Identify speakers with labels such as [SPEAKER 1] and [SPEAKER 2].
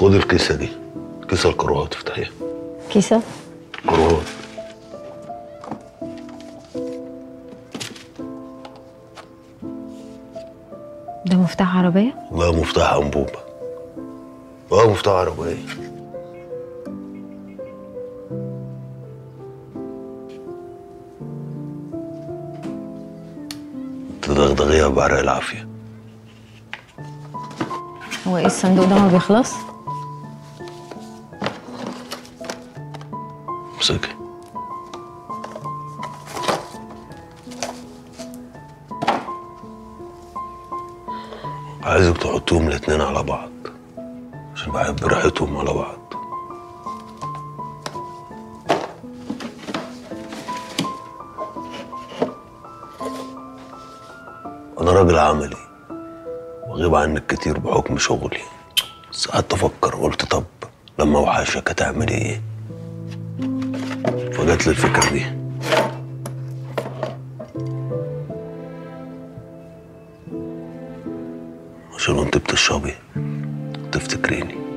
[SPEAKER 1] خدي الكيسه دي، كيسه الكروات افتحيها.
[SPEAKER 2] كيسه؟
[SPEAKER 1] كروات.
[SPEAKER 2] ده مفتاح عربيه؟
[SPEAKER 1] لا، مفتاح انبوبه. مفتاح عربيه. تدغدغيها بعرق العافيه.
[SPEAKER 2] هو ايه الصندوق ده ما بيخلص؟
[SPEAKER 1] امسكي. عايزك تحطيهم الاتنين على بعض عشان بحب ريحتهم على بعض. انا راجل عملي واغيب عنك كتير بحكم شغلي، بس قعدت افكر وقلت طب لما اوحشك هتعملي ايه؟ فجات لي الفكره دي. عشان وانت بتشربي تفتكريني.